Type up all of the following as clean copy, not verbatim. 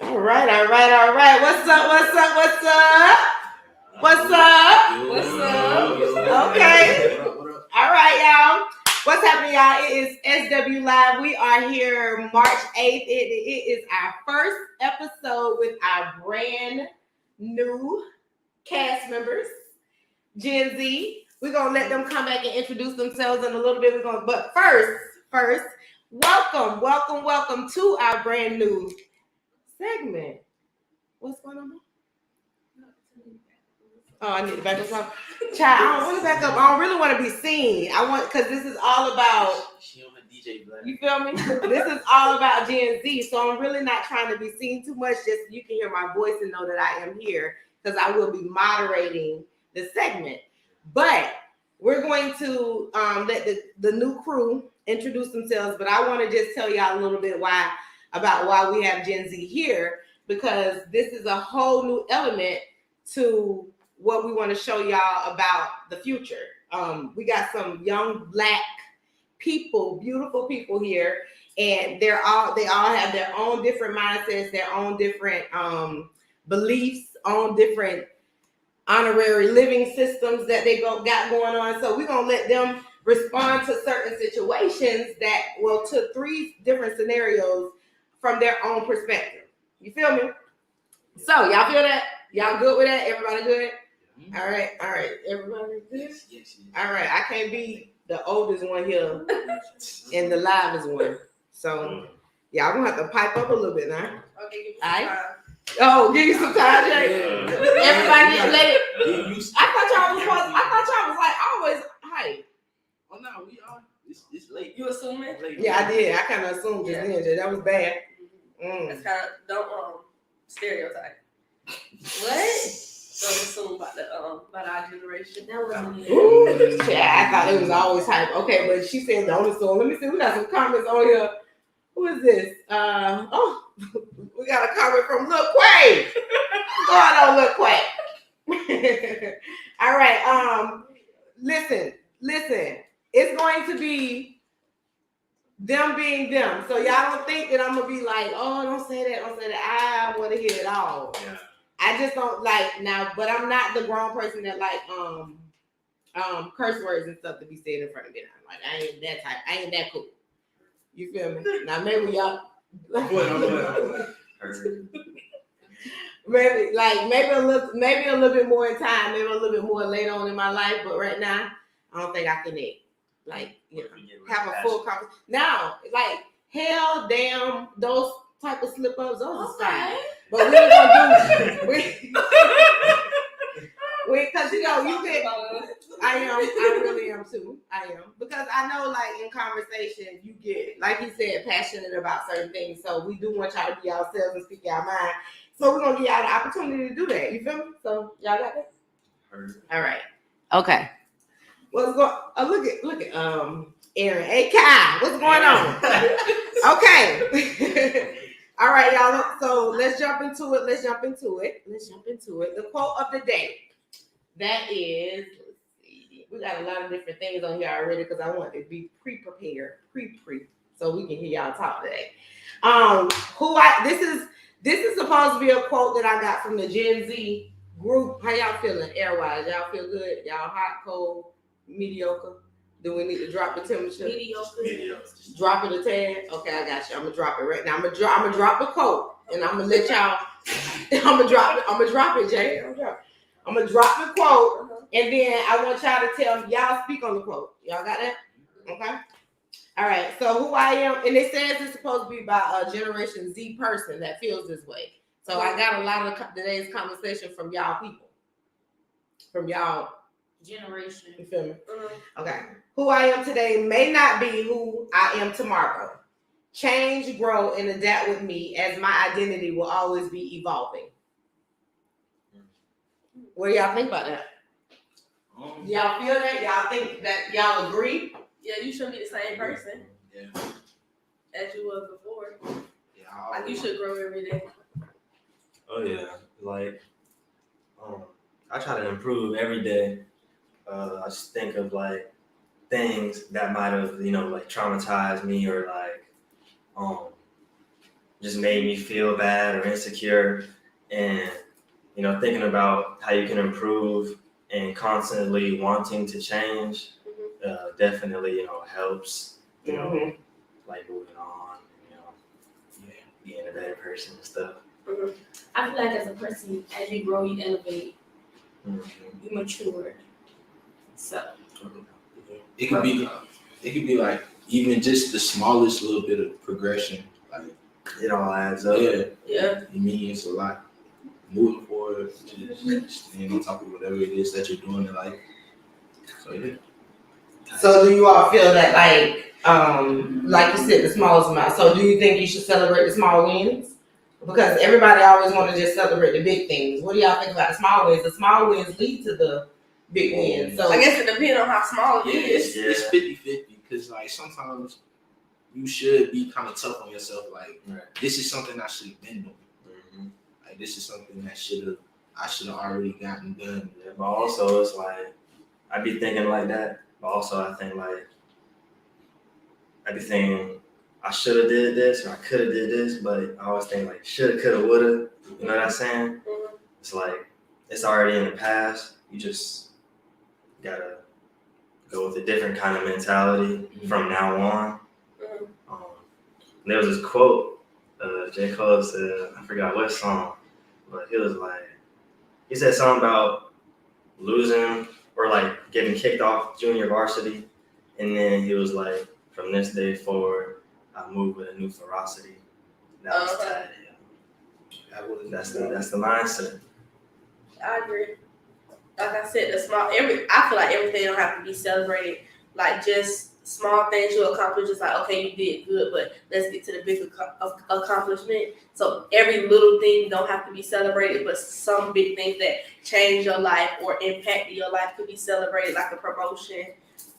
All right. What's up? Okay. All right, y'all. What's happening, y'all? It is SW Live. We are here March 8th. It is our first episode with our brand new cast members, Gen Z. We're going to let them come back and introduce themselves in a little bit. But first, welcome to our brand new segment. What's going on? Oh, I need to back up. Child, I don't want to back up. I don't really want to be seen. Because this is all about. She on the DJ black. You feel me? This is all about Gen Z. So I'm really not trying to be seen too much. Just so you can hear my voice and know that I am here because I will be moderating the segment. But we're going to let the new crew introduce themselves. But I want to just tell y'all a little bit about why we have Gen Z here, because this is a whole new element to what we want to show y'all about the future. We got some young black people, beautiful people here, and they all have their own different mindsets, their own different beliefs, own different honorary living systems that they got going on. So we're gonna let them respond to certain situations to 3 different scenarios from their own perspective. You feel me? So y'all feel that? Y'all good with that? Everybody good? Mm-hmm. All right. Everybody good? Yes. All right. I can't be the oldest one here and the livest one. So y'all gonna have to pipe up a little bit now. Okay, all right. Oh, give you some time, Jay. Everybody get late. I thought y'all was like always hype. Oh no, we are. It's late. You assuming? Yeah, I did. I kind of assumed just then, Jay. That was bad. That's kind of don't stereotype. What? Don't assume about our generation. That wasn't it. Yeah, I thought it was always hype. Okay, but she said don't assume. Let me see. We got some comments on here. Who is this? We got a comment from Lil Quay. What's going on, Lil Quay? All right. Listen. It's going to be them being them. So y'all don't think that I'm gonna be like, oh, don't say that. I want to hear it all. Yeah. I just don't like now, but I'm not the grown person that like curse words and stuff to be said in front of me. Like I ain't that type. I ain't that cool. You feel me? Now maybe y'all. maybe a little bit more in time, maybe a little bit more later on in my life, but right now I don't think I can have a full conversation. Now, like hell, damn, those type of slip ups, those are fine. But we ain't gonna do because you can. I really am too. I am, because I know, like in conversation, you get, like he said, passionate about certain things. So we do want y'all to be ourselves and speak our mind. So we're gonna give y'all the opportunity to do that. You feel me? So y'all got that? All right. Okay. What's going? Look at Aaron. Hey Kai, what's going on? Okay. All right, y'all. So let's jump into it. The quote of the day. That is, we got a lot of different things on here already because I want to be pre-prepared, so we can hear y'all talk today. This is supposed to be a quote that I got from the Gen Z group. How y'all feeling air-wise? Y'all feel good? Y'all hot, cold, mediocre? Do we need to drop the temperature? Mediocre. Drop it a tad? Okay, I got you. I'm gonna drop it right now. I'm gonna drop the quote, and I'm gonna let y'all. I'm gonna drop it, Jay. I'm gonna drop the quote, and then I want y'all to tell me. Y'all speak on the quote. Y'all got that? Okay. All right. So who I am, and it says it's supposed to be by a Generation Z person that feels this way. So I got a lot of today's conversation from y'all people, from y'all generation. You feel me? Okay. Who I am today may not be who I am tomorrow. Change, grow, and adapt with me, as my identity will always be evolving. What do y'all think about that? Y'all feel that? Y'all think that? Y'all agree? Yeah, you should be the same person as you was before. Yeah, like you should grow every day. Oh yeah, like I try to improve every day. I just think of like things that might have like traumatized me or like just made me feel bad or insecure. And, thinking about how you can improve and constantly wanting to change definitely, helps, like moving on, being a better person and stuff. I feel like as a person, as you grow, you elevate, you mature. So It could be like even just the smallest little bit of progression. Like It all adds up. yeah, Yeah. it means a lot. Moving forward, just staying on top of whatever it is that you're doing in life. So yeah. So do you all feel that like you said, the smallest amount? So do you think you should celebrate the small wins? Because everybody always want to just celebrate the big things. What do y'all think about the small wins? The small wins lead to the big wins. So I guess it depends on how small it is. It's 50-50 because like sometimes you should be kind of tough on yourself. Like this is something I should have been doing. Like this is something that I should have already gotten done. Yeah, but also it's like I be thinking like that, but also I think like I be thinking I should have did this or I could have did this, but I always think like shoulda, coulda, woulda. You know what I'm saying? It's like it's already in the past. You just gotta go with a different kind of mentality from now on. There was this quote J. Cole said, I forgot what song, but he said something about losing or like getting kicked off junior varsity, and then he was like, from this day forward, I move with a new ferocity. That was tight. That's the mindset. I agree. Like I said, I feel like everything don't have to be celebrated. Like just small things you accomplish, just like, okay, you did good, but let's get to the big accomplishment. So every little thing don't have to be celebrated, but some big things that change your life or impact your life could be celebrated, like a promotion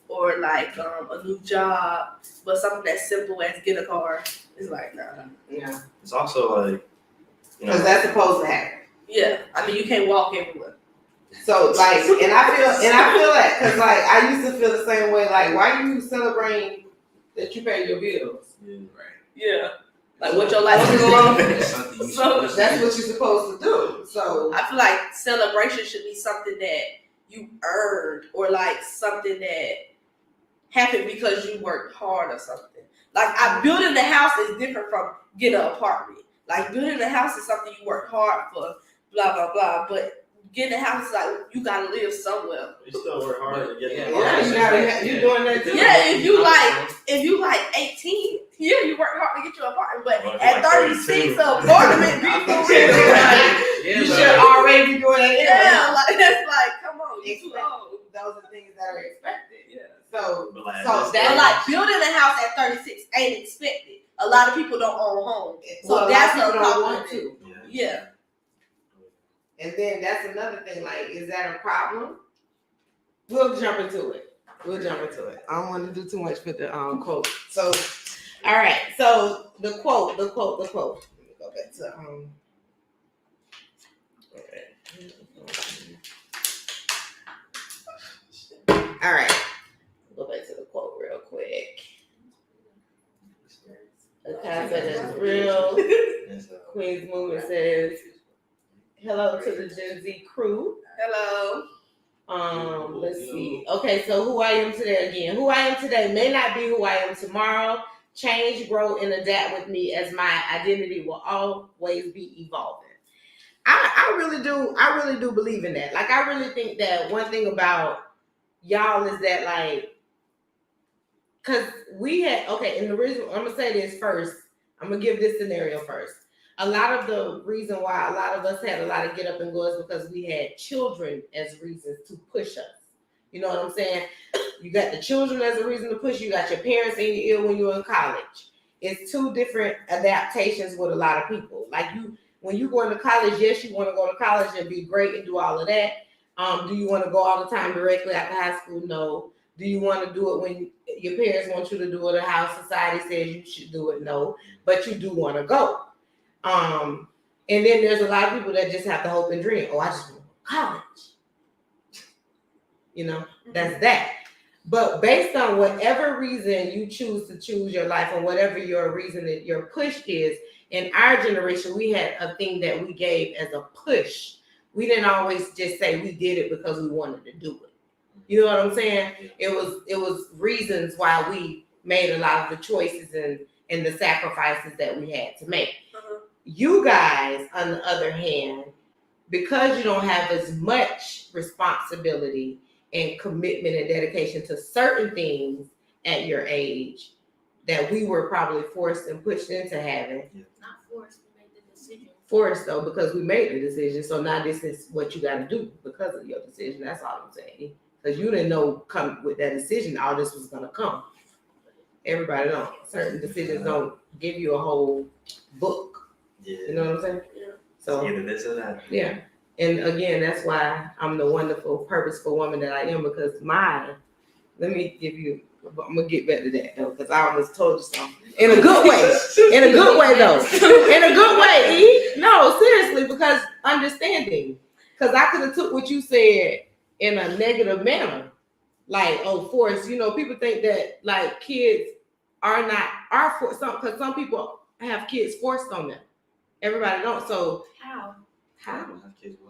or like a new job. But something that's simple as get a car is like, nah. yeah, It's also like, because that's supposed to happen. Yeah, I mean you can't walk everywhere. So like, and I feel that because like I used to feel the same way. Like, why you celebrating that you pay your bills? Yeah. Like what your life is going. So that's what you're supposed to do. So I feel like celebration should be something that you earned or like something that happened because you worked hard or something. Like building the house is different from getting an apartment. Like building the house is something you work hard for, blah blah blah. But getting a house is like you gotta live somewhere. You still work hard to get you doing that too. Yeah, if you like 18, yeah, you work hard to get your apartment. But at 36, apartment you should already be doing that. Yeah, like that's like, come on, you too old. Those are things that are expected. Yeah. So But like building a house at 36 ain't expected. A lot of people don't own homes, so that's a want to. Yeah. And then that's another thing. Like, is that a problem? We'll jump into it. I don't want to do too much with the quote. So, all right. So the quote. Let me go back to All right. Go back to the quote real quick. The concept is real. Queen's Movement says, hello to the Gen Z crew. Hello. Let's see. Okay, so who I am today again. Who I am today may not be who I am tomorrow. Change, grow, and adapt with me as my identity will always be evolving. I really do believe in that. Like, I really think that one thing about y'all is that, like, because we had, okay, and the reason, I'm going to say this first. I'm going to give this scenario first. A lot of the reason why a lot of us had a lot of get up and go is because we had children as reasons to push us. You know what I'm saying? You got the children as a reason to push you. You got your parents in your ear when you were in college. It's two different adaptations with a lot of people. Like when you go into college, yes, you want to go to college and be great and do all of that. Do you want to go all the time directly after high school? No. Do you want to do it when your parents want you to do it or how society says you should do it? No. But you do want to go. And then there's a lot of people that just have the hope and dream. Oh, I just want to go to college. You know, that's that. But based on whatever reason you choose your life and whatever your reason that your push is, In our generation, we had a thing that we gave as a push. We didn't always just say we did it because we wanted to do it. You know what I'm saying? It was reasons why we made a lot of the choices and the sacrifices that we had to make. You guys, on the other hand, because you don't have as much responsibility and commitment and dedication to certain things at your age that we were probably forced and pushed into having. Not forced, we made the decision. Forced though, because we made the decision. So now this is what you got to do because of your decision. That's all I'm saying. Because you didn't know come with that decision, all this was gonna come. Everybody don't. Certain decisions don't give you a whole book. Yeah. You know what I'm saying? Yeah. So Either this or that. yeah. And again, that's why I'm the wonderful, purposeful woman that I am, because let me give you, I'm gonna get back to that though, because I almost told you something. In a good way. In a good way though. In a good way, E. No, seriously, because understanding. Because I could have took what you said in a negative manner. Like, oh, forced. You know, people think that like kids are forced, because some people have kids forced on them. Everybody don't. So How?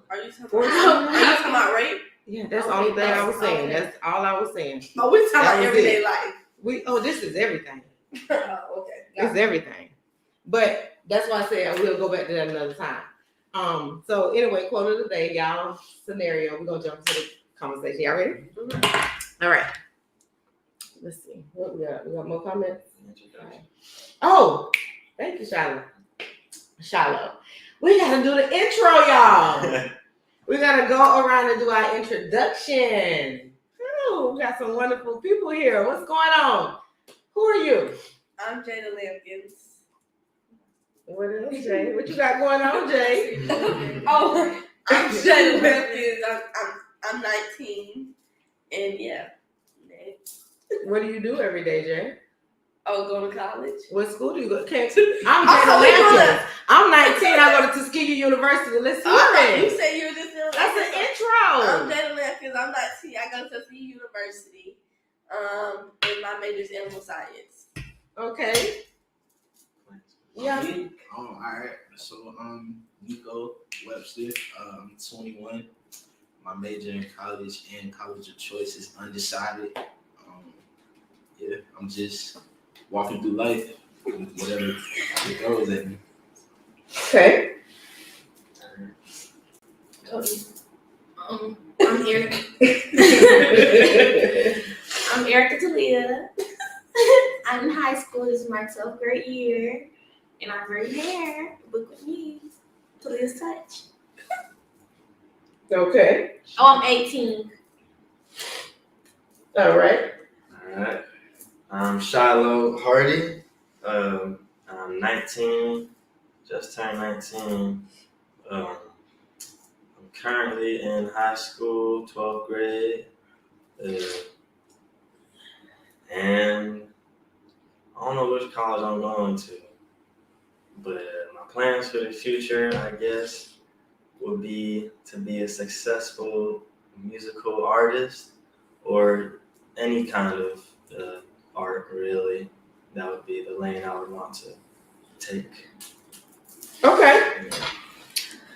Are you talking about rape? Yeah, that's the only thing I was saying. That's all I was saying. Oh, we're talking That about was everyday it. life. This is everything. Oh, okay. It's everything. But that's why I said we'll go back to that another time. So anyway, quote of the day, y'all. Scenario. We're gonna jump into the conversation. Y'all ready? Mm-hmm. All right. Let's see. What we got? We got more comments? Oh, thank you, Shiloh. We gotta do the intro, y'all. We gotta go around and do our introduction. Oh, we got some wonderful people here. What's going on? Who are you? I'm Jada Lampkins. What else, Jay? What you got going on, Jay? Oh, I'm Jada Lampkins. I'm 19, and yeah. What do you do every day, Jay? Oh, go to college. What school do you go? I'm Jada Lampkins. I'm 19. I go to Tuskegee University. Let's hear it. You said you were just in. That's an intro. I'm Jada Lampkins. I'm 19. I go to Tuskegee University. And my major is animal science. Okay. Yeah. All right. So Nico Webster. I'm 21. My major in college and college of choice is undecided. Yeah, I'm just walking through life with whatever it throws at me. Okay. I'm Erica. I'm Erica Talia. I'm in high school. This is my 12th grade year. And I'm right here. Book with me. Talia's Touch. Okay. Oh, I'm 18. All right. All right. I'm Shiloh Hardy. I'm 19. Just turned 19. I'm currently in high school, 12th grade. And I don't know which college I'm going to. But my plans for the future, I guess, would be to be a successful musical artist or any kind of art, really. That would be the lane I would want to take. Okay.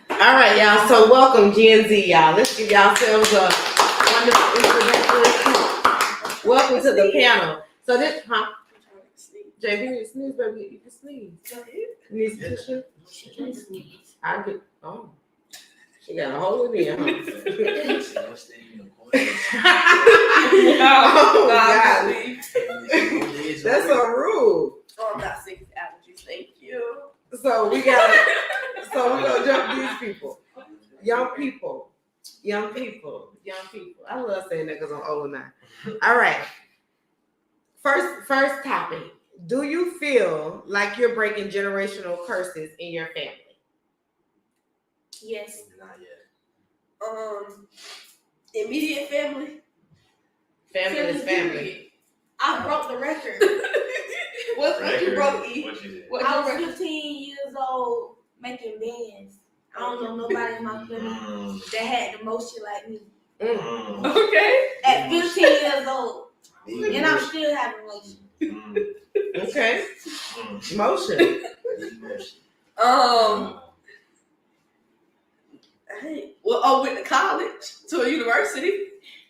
All right, y'all. So welcome, Gen Z, y'all. Let's give yourselves a wonderful introduction. Welcome to the panel. So this, JB, you need to sneeze, baby. You can sneeze. You need some tissue? I get. Oh, she got a hole in there, huh? Oh, God. That's so rude. Oh, I'm not sick of allergies. Thank you. So we're gonna jump these people. Young people. I love saying that because I'm old now. All right. First topic. Do you feel like you're breaking generational curses in your family? Yes. Not yet. Immediate family. Family is family. I broke the record. What you broke, E? What you did? I was 15 years old making bands. I don't know nobody in my family that had the motion like me. Okay. At 15 years old. And I'm still having motion. Okay. Motion. Hey, went to college, to a university.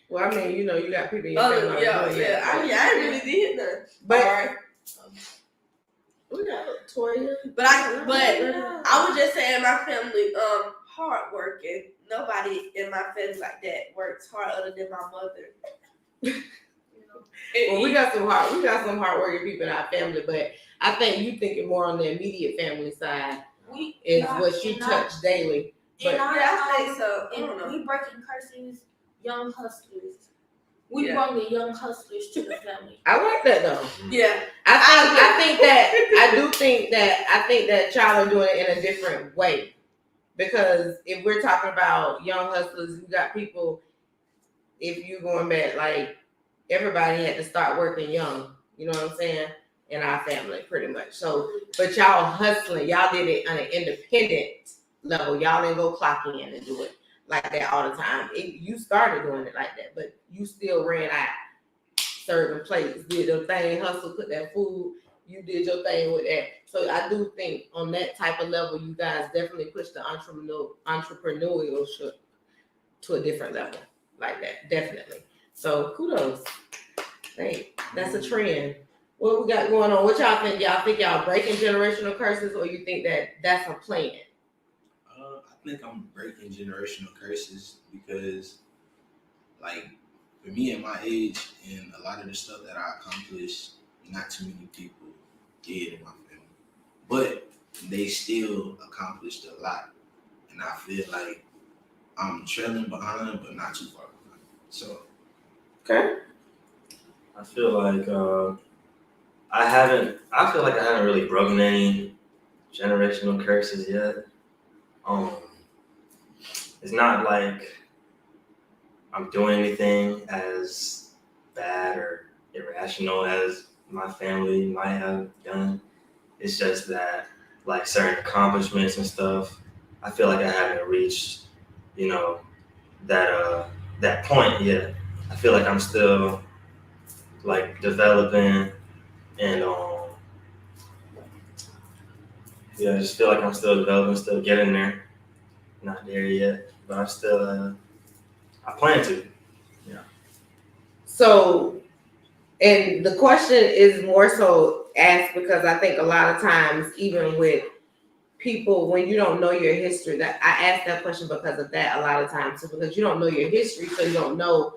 Well, I mean, you know, you got people in your family. I really did none. But we got Toya. But I was just saying my family hard working. Nobody in my family like that works hard other than my mother. Well, we got some hardworking people in our family, but I think you thinking more on the immediate family side is what you touch daily. But I think so. We breaking curses, young hustlers. We bring the young hustlers to the family. I like that though. Yeah, I think that y'all are doing it in a different way, because if we're talking about young hustlers, you got people. If you going back, like everybody had to start working young. You know what I'm saying? In our family, pretty much. So, but y'all hustling, y'all did it on an independent level. Y'all didn't go clocking in and do it like that all the time. You started doing it like that, but you still ran out serving plates, did your thing, hustle, cook that food. You did your thing with that. So I do think on that type of level, you guys definitely push the entrepreneurship to a different level like that, definitely. So kudos. Hey, that's a trend. What we got going on? What y'all think? Y'all think y'all breaking generational curses, or you think that that's a plan? I think I'm breaking generational curses because, like, for me at my age and a lot of the stuff that I accomplished, not too many people did in my family, but they still accomplished a lot, and I feel like I'm trailing behind, but not too far behind. So, okay. I feel like I feel like I haven't really broken any generational curses yet. It's not like I'm doing anything as bad or irrational as my family might have done. It's just that, like, certain accomplishments and stuff, I feel like I haven't reached, that point yet. I feel like I'm still, like, developing and I just feel like I'm still developing, still getting there. Not there yet, but I'm still. I plan to. Yeah. So, and the question is more so asked because I think a lot of times, even with people, when you don't know your history, that I ask that question because of that a lot of times, because you don't know your history, so you don't know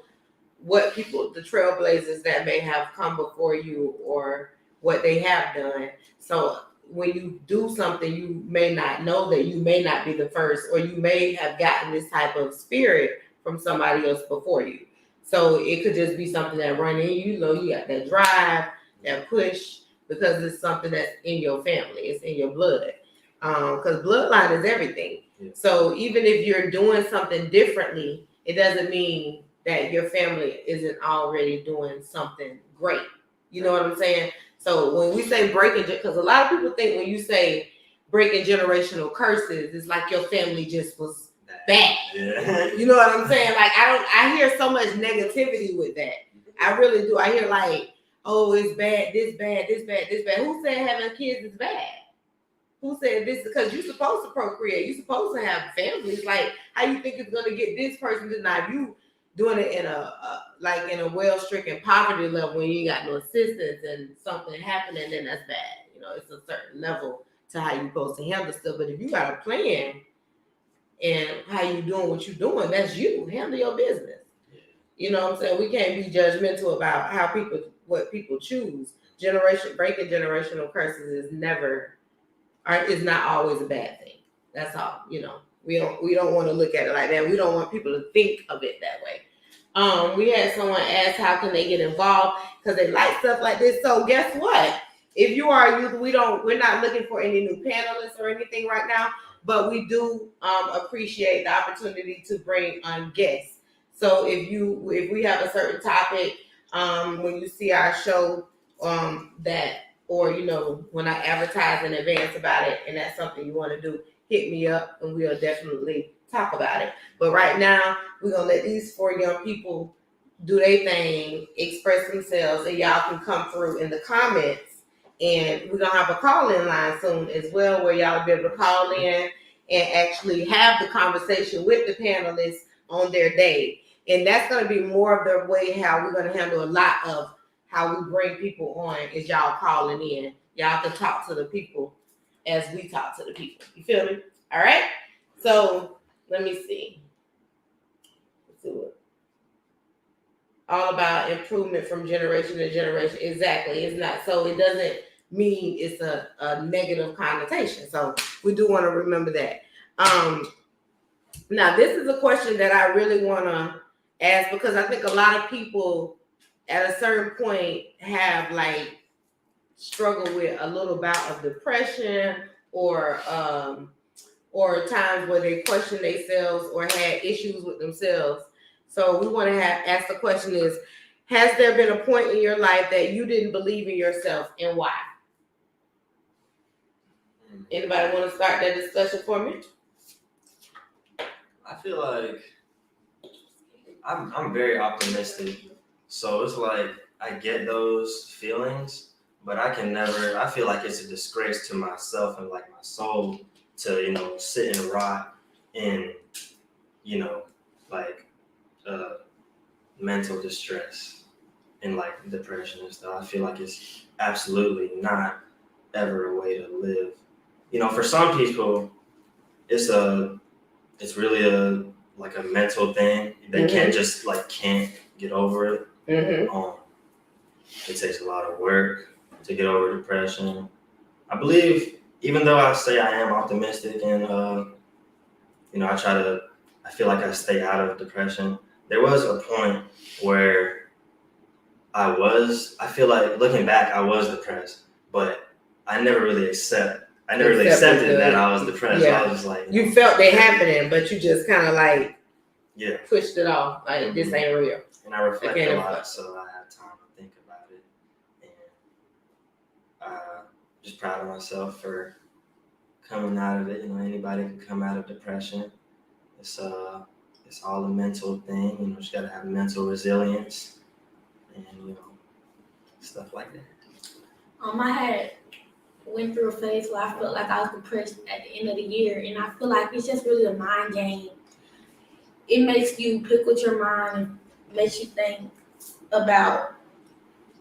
what people, the trailblazers that may have come before you or what they have done. So when you do something, you may not know that you may not be the first, or you may have gotten this type of spirit from somebody else before you. So it could just be something that run in you. You know, you got that drive, that push, because it's something that's in your family, it's in your blood. Because bloodline is everything. Yeah. So even if you're doing something differently, it doesn't mean that your family isn't already doing something great. You know what I'm saying? So when we say breaking, because a lot of people think when you say breaking generational curses, it's like your family just was bad. Yeah. You know what I'm saying? Like I hear so much negativity with that. I really do. I hear like, oh, it's bad, this bad, this bad, this bad. Who said having kids is bad? Who said this? Because you're supposed to procreate. You're supposed to have families. Like, how you think it's gonna get this person to not you doing it in a well-stricken poverty level when you ain't got no assistance and something happening, then that's bad. You know, it's a certain level to how you're supposed to handle stuff. But if you got a plan and how you doing what you're doing, that's you. Handle your business. You know what I'm saying? We can't be judgmental about what people choose. Breaking generational curses is not always a bad thing. That's all. You know, we don't want to look at it like that. We don't want people to think of it that way. We had someone ask how can they get involved because they like stuff like this. So guess what? If you are a youth, we're not looking for any new panelists or anything right now, but we do appreciate the opportunity to bring on guests. So if we have a certain topic, when you see our show, or when I advertise in advance about it, and that's something you want to do, hit me up and we'll definitely talk about it. But right now, we're gonna let these 4 young people do their thing, express themselves, and y'all can come through in the comments And we're gonna have a call-in line soon as well, where y'all will be able to call in and actually have the conversation with the panelists on their day. And that's gonna be more of the way how we're gonna handle a lot of how we bring people on is y'all calling in. Y'all can talk to the people as we talk to the people. You feel me? All right. So let me see. Let's do it. All about improvement from generation to generation. Exactly. It's not. So it doesn't mean it's a negative connotation. So we do want to remember that. Now, this is a question that I really want to ask because I think a lot of people at a certain point have like struggled with a little bout of depression or times where they question themselves or had issues with themselves. So we want to ask the question is, has there been a point in your life that you didn't believe in yourself and why? Anybody want to start that discussion for me? I feel like I'm very optimistic. So it's like I get those feelings, but I feel like it's a disgrace to myself and like my soul to, sit and rot in, like mental distress and like depression and stuff. I feel like it's absolutely not ever a way to live. For some people, it's really a mental thing. They can't get over it. Mm-hmm. It takes a lot of work to get over depression. I believe, even though I say I am optimistic and I feel like I stay out of depression. There was a point where I feel like looking back, I was depressed, but I never really accepted that I was depressed. Yeah. I was just like, you felt it happening, but you just kind of like pushed it off. Like Mm-hmm. This ain't real. And I reflect a lot, so I have time to think about it. And just proud of myself for coming out of it. Anybody can come out of depression. It's all a mental thing. You just gotta have mental resilience and stuff like that. I went through a phase where I felt like I was depressed at the end of the year, and I feel like it's just really a mind game. It makes you pick with your mind and makes you think about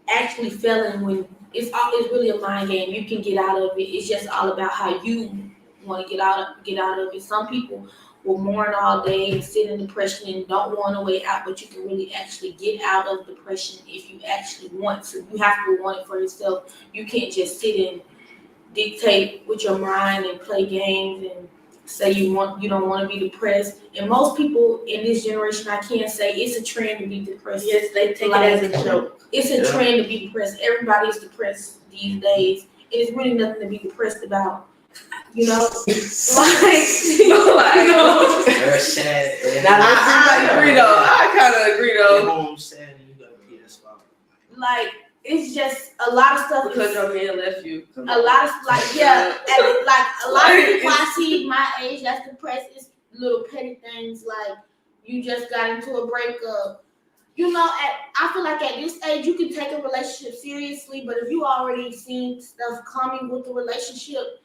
actually feeling when it's really a mind game. You can get out of it. It's just all about how you want to get out of it. Some people will mourn all day and sit in depression and don't want a way out, but you can really actually get out of depression if you actually want to. You have to want it for yourself. You can't just sit and dictate with your mind and play games and say you don't want to be depressed. And most people in this generation, I can't say it's a trend to be depressed. Yes, they take it as a joke. It's a trend to be depressed. Everybody is depressed these days, and it's really nothing to be depressed about. Very sad. I agree though. I kind of agree though. Home sad and you got a PS5. Like it's just a lot of stuff. Because your man left you. A lot of a lot of people I see my age that's depressed is little petty things like you just got into a breakup. I feel like at this age you can take a relationship seriously, but if you already seen stuff coming with the relationship,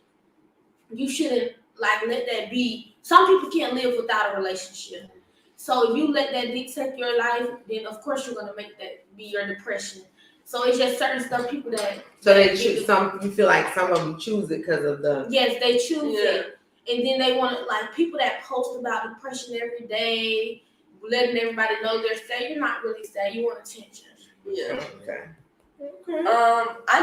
you shouldn't let that be. Some people can't live without a relationship. So if you let that dictate your life, then of course you're gonna make that be your depression. So it's just certain stuff people that. So they choose some. You feel like some of them choose it because of the. Yes, they choose it, and then they want to people that post about depression every day, letting everybody know they're sad. You're not really sad. You want attention. Yeah. Okay. I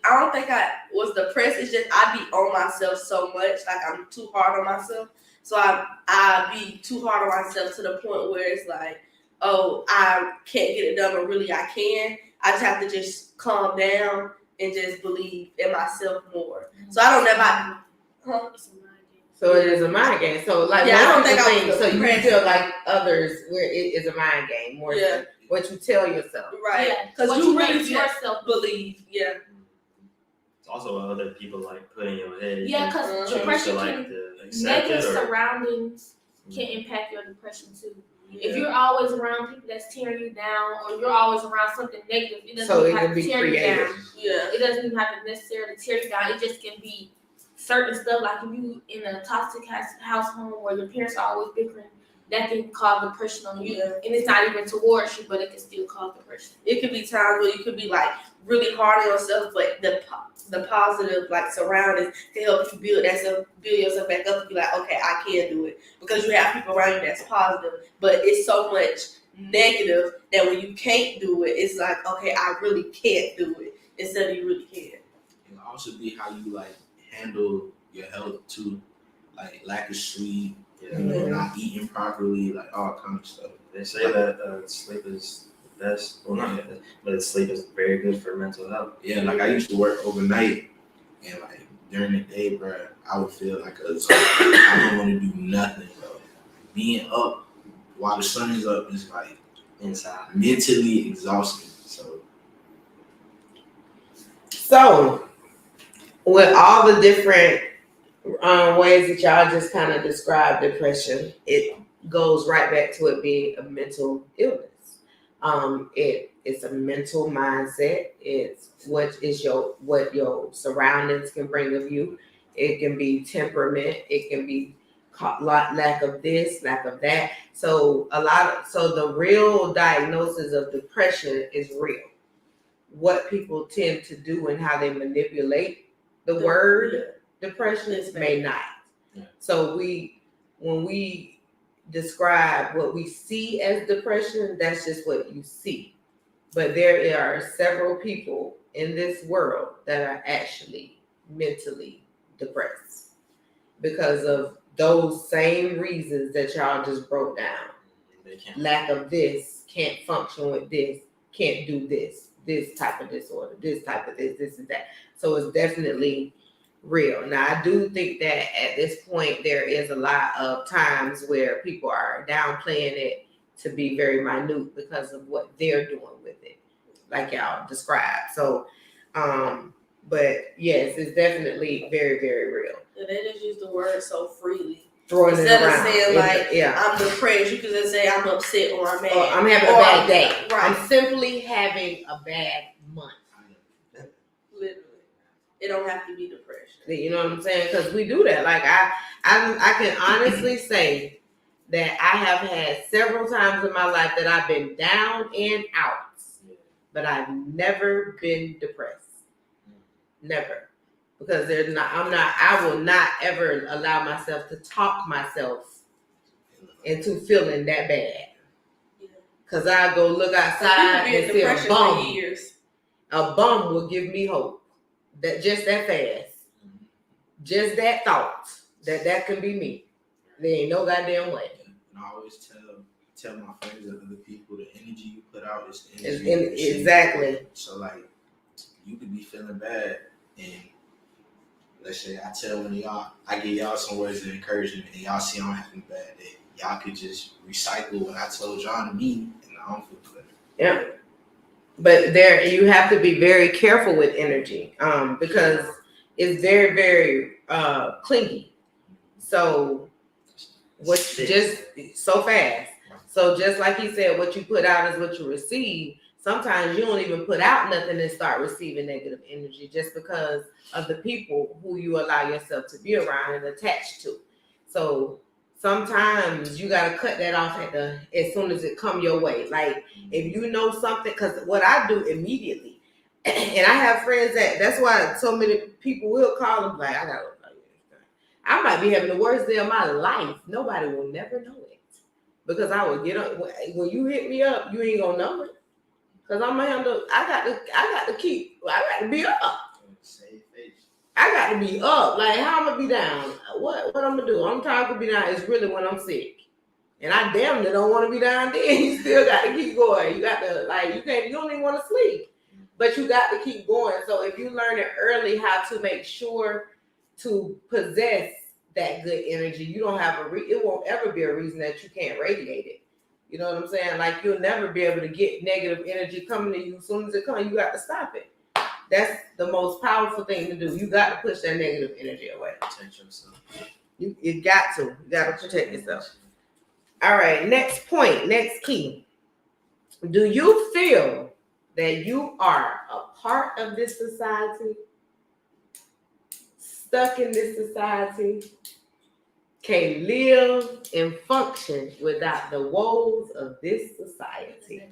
don't think I was depressed. It's just I be on myself so much. Like I'm too hard on myself. So I be too hard on myself to the point where it's like, oh, I can't get it done, but really I can. I just have to just calm down and just believe in myself more. So I don't ever. It's a mind game. So it is a mind game. So I don't think I was so you depressed. feel like others where it is a mind game more than what you tell yourself. Right. Yeah, Because what you make really yourself believe. Yeah. It's also what other people put in your head. Yeah, because Choose depression to can to accept negative it or surroundings can impact your depression too. If you're always around people that's tearing you down, or you're always around something negative, it doesn't So it even have can to be tear you creative. down. Yeah. It doesn't even have to necessarily tear you down. It just can be certain stuff, like if you in a toxic household where your parents are always bickering, that can cause depression on you. Yeah. And it's not even towards you, but it can still cause depression. It could be times where you could be like really hard on yourself, but the positive like surroundings can help you build yourself back up and be like, okay, I can do it, because you have people around you that's positive. But it's so much negative that when you can't do it, it's like, okay, I really can't do it, instead of you really can. It can also be how you like handle your health too, like lack of sleep, not eating properly, like all kind of stuff. They say that sleep is the best. Well, not the best, but sleep is very good for mental health. Yeah, like I used to work overnight, and like during the day, bro, I would feel like I don't want to do nothing, bro. Being up while the sun is up is like Inside. mentally exhausting. So, with all the different ways that y'all just kind of described depression, it goes right back to it being a mental illness. It's a mental mindset. It's what your surroundings can bring of you. It can be temperament. It can be lack of this, lack of that. So the real diagnosis of depression is real. What people tend to do and how they manipulate the word depression may not. Yeah. So when we describe what we see as depression, that's just what you see. But there are several people in this world that are actually mentally depressed because of those same reasons that y'all just broke down. Lack of this, can't function with this, can't do this type of disorder, this type of this and that. So it's definitely real. Now, I do think that at this point, there is a lot of times where people are downplaying it to be very minute because of what they're doing with it, like y'all described. So, but yes, it's definitely very, very real. And they just use the word so freely. Throwing Instead it of around. saying like, I'm depressed, you can just say I'm upset or I'm mad. Or I'm having a bad day. Right. I'm simply having a bad month. Literally. It don't have to be depression. You know what I'm saying? Because we do that. Like I can honestly say that I have had several times in my life that I've been down and out, but I've never been depressed. Never. Because I will not ever allow myself to talk myself into feeling that bad. Because I go look outside and see a bum. A bum will give me hope. That just that fast. Just that thought that can be me. There ain't no goddamn way. And I always tell my friends and other people, the energy you put out is the energy. Exactly. So like, you could be feeling bad, and let's say I tell one of y'all, I give y'all some words of encouragement, and y'all see I'm having a bad day. Y'all could just recycle what I told y'all to me, and I don't feel better. Yeah. But there, you have to be very careful with energy, because it's very, very clingy. So what's just so fast. So just like he said, what you put out is what you receive. Sometimes you don't even put out nothing and start receiving negative energy just because of the people who you allow yourself to be around and attached to. So sometimes you got to cut that off as soon as it come your way. Like if you know something, because what I do immediately, and I have friends that's why so many people will call them like, I might be having the worst day of my life. Nobody will never know it because I will get up. When you hit me up, you ain't gonna know it. Cause I'm gonna handle. I got to be up. I got to be up. Like how I'm gonna be down? What I'm gonna do? I'm tired to be down. It's really when I'm sick, and I damn near don't want to be down. Then you still got to keep going. You got to you don't even want to sleep, but you got to keep going. So if you learn it early how to make sure to possess that good energy, you don't have it won't ever be a reason that you can't radiate it. You know what I'm saying? Like you'll never be able to get negative energy coming to you. As soon as it comes, you got to stop it. That's the most powerful thing to do. You got to push that negative energy away. Protect yourself. You got to. You got to protect yourself. All right, next point, next key. Do you feel that you are a part of this society, stuck in this society, can live and function without the woes of this society?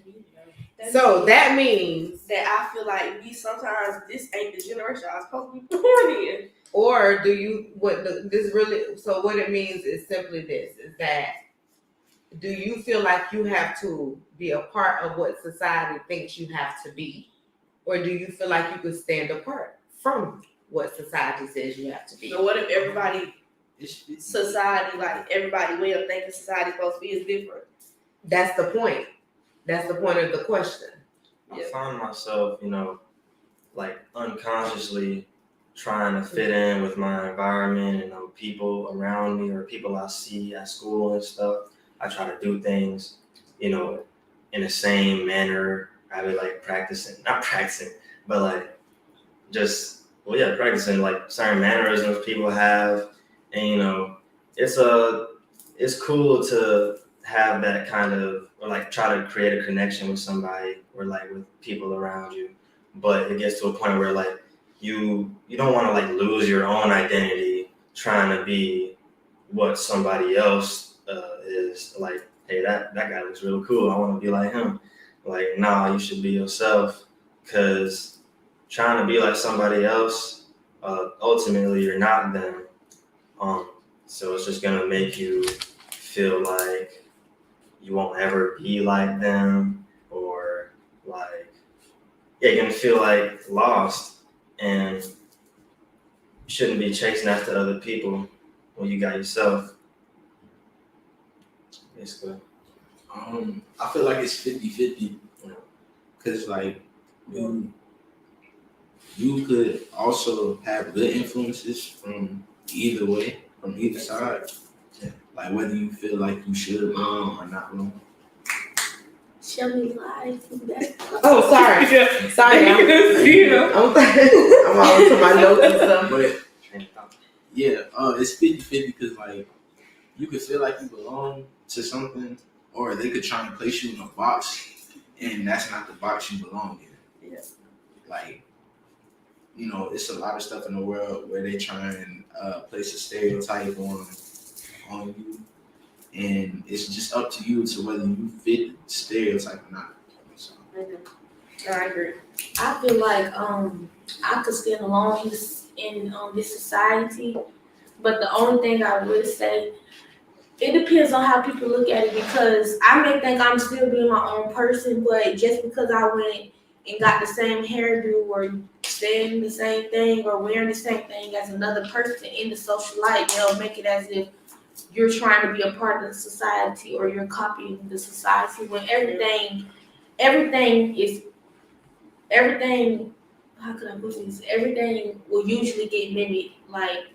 So that means that I feel like sometimes this ain't the generation I was supposed to be born in. Or do you what it means is simply this, is that do you feel like you have to be a part of what society thinks you have to be? Or do you feel like you could stand apart from what society says you have to be? So what if everybody society, like everybody way of thinking society is supposed to be is different? That's the point. That's the point of the question. I find myself, like unconsciously trying to fit in with my environment and people around me or people I see at school and stuff. I try to do things, in the same manner. I be like not practicing, but like practicing like certain mannerisms people have. And, it's cool to have that kind of, or like try to create a connection with somebody or like with people around you. But it gets to a point where like you don't want to like lose your own identity trying to be what somebody else is. Like, hey, that guy looks really cool, I want to be like him. Like, nah, you should be yourself, because trying to be like somebody else, ultimately you're not them. So it's just gonna make you feel like you won't ever be like them, or like, you're gonna feel like lost, and you shouldn't be chasing after other people when you got yourself. Basically. I feel like it's 50-50. Because like you could also have good influences from either way, from either side. Like whether you feel like you should belong or not belong. Show me lies. Oh, sorry. Sorry. I'm all into my notes and stuff. But yeah, it's 50-50 because like you could feel like you belong to something, or they could try and place you in a box, and that's not the box you belong in. Yeah. Like, it's a lot of stuff in the world where they try and place a stereotype on you, and it's just up to you to whether you fit the stereotype or not. So. I agree. I feel like I could stand alone in this society, but the only thing I would say, it depends on how people look at it, because I may think I'm still being my own person, but just because I went and got the same hairdo or saying the same thing or wearing the same thing as another person in the social light, they'll make it as if you're trying to be a part of the society or you're copying the society, when everything, how could I put this? Everything will usually get mimicked. Like,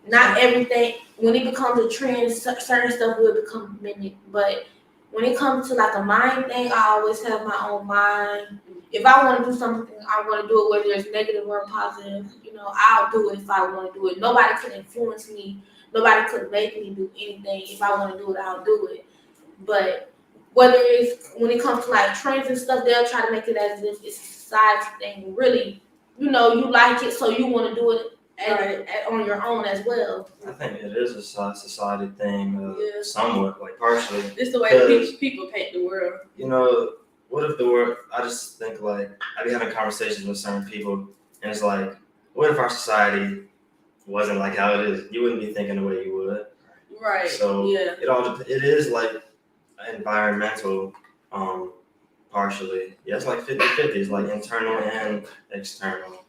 not everything, when it becomes a trend, certain stuff will become mimicked. But when it comes to like a mind thing, I always have my own mind. If I want to do something, I want to do it, whether it's negative or positive. I'll do it if I want to do it. Nobody could influence me. Nobody could make me do anything. If I want to do it, I'll do it. But when it comes to like trends and stuff, they'll try to make it as if it's a society thing. Really, you like it, so you want to do it on your own as well. I think it is a society thing, somewhat, like partially. It's the way people paint the world. What if the world? I just think like I be having conversations with certain people, and it's like, what if our society wasn't like how it is? You wouldn't be thinking the way you would. Right. So it is like environmental, partially. Yeah, it's like 50-50. It's like internal and external.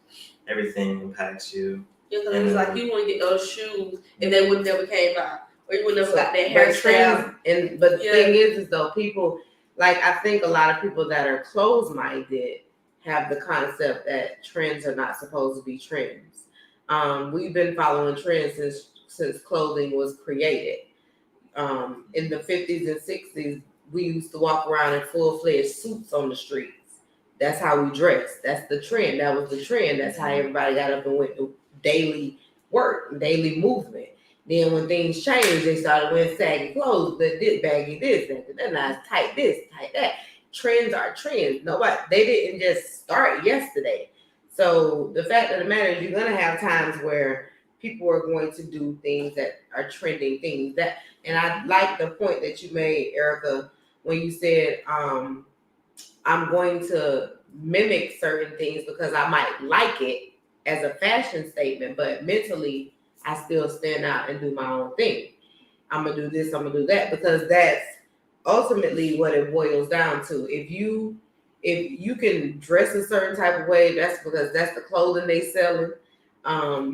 Everything impacts you. Yeah, because it's like you want to get those shoes, and they would never came out, or you would never got that hairstyle. But the thing is though, people, like, I think a lot of people that are closed-minded have the concept that trends are not supposed to be trends. We've been following trends since clothing was created. In the 50s and 60s, we used to walk around in full-fledged suits on the streets. That's how we dressed. That's the trend. That was the trend. That's how everybody got up and went to daily work, daily movement. Then when things changed, they started wearing saggy clothes, the baggy this, that, nice, tight this, tight that. Trends are trends. They didn't just start yesterday. So the fact of the matter is, you're gonna have times where people are going to do things that are trending things. And I like the point that you made, Erica, when you said, I'm going to mimic certain things because I might like it as a fashion statement, but mentally I still stand out and do my own thing. I'm gonna do this, I'm gonna do that, because that's ultimately what it boils down to. If you can dress a certain type of way, that's because that's the clothing they selling.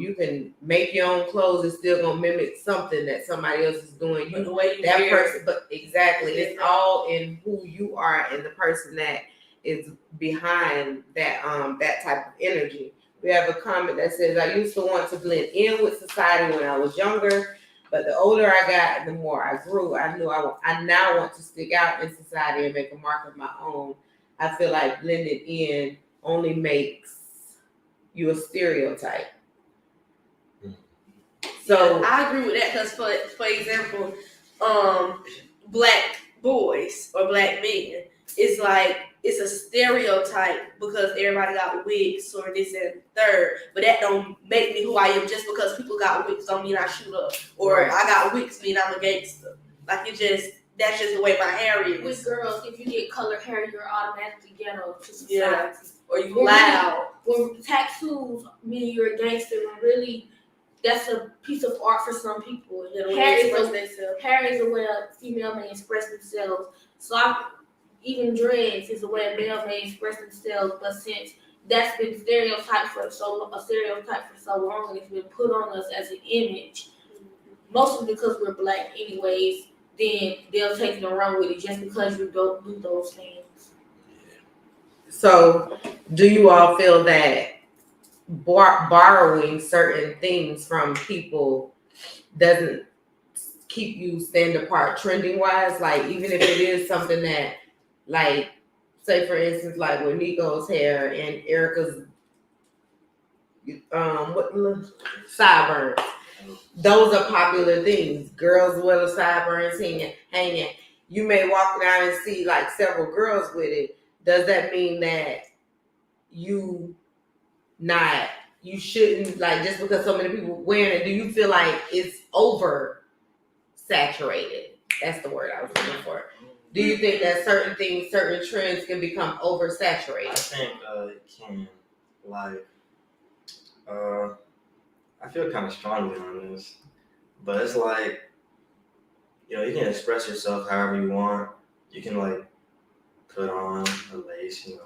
You can make your own clothes. It's still gonna mimic something that somebody else is doing. But the way you that wear person, but exactly, it's all in who you are and the person that is behind that that type of energy. We have a comment that says, I used to want to blend in with society when I was younger, but the older I got and the more I grew, I knew I now want to stick out in society and make a mark of my own. I feel like blending in only makes you a stereotype. So yeah, I agree with that because, for example, black boys or black men, it's like it's a stereotype because everybody got wigs or this and third, but that don't make me who I am. Just because people got wigs don't mean I shoot up, or right. I got wigs mean I'm a gangster. Like that's just the way my hair is. With girls, if you get colored hair, you're automatically ghetto to society. Yeah. Or you loud. When tattoos mean you're a gangster, when really that's a piece of art for some people. Hair is a way a female may express themselves. So even dreads is a way a male may express themselves. But since that's been stereotyped for so long, and it's been put on us as an image, mostly because we're black anyways, then they'll take it and run with it just because you don't do those things. So, do you all feel that borrowing certain things from people doesn't keep you stand apart trending wise? Like, even if it is something that, like, say for instance, like with Nico's hair and Erica's sideburns, those are popular things. Girls with the sideburns hanging. You may walk down and see like several girls with it. Does that mean that you shouldn't, like, just because so many people wearing it, do you feel like it's over saturated? That's the word I was looking for. Do you think that certain things, certain trends can become oversaturated? I think it can. Like, I feel kind of strongly on this, but it's like, you can express yourself however you want. You can like put on a lace, you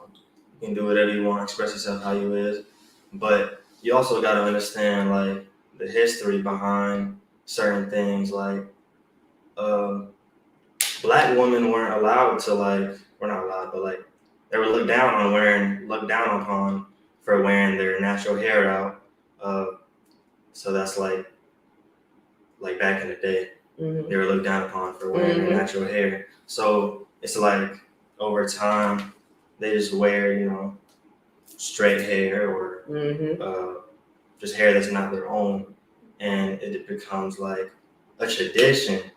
can do whatever you want, express yourself how you is, but you also got to understand like the history behind certain things. Like, black women weren't allowed to we're not allowed, but like they were looked down upon for wearing their natural hair out. So that's like back in the day, they were looked down upon for wearing their natural hair. So it's like over time, they just wear, straight hair or just hair that's not their own, and it becomes like a tradition,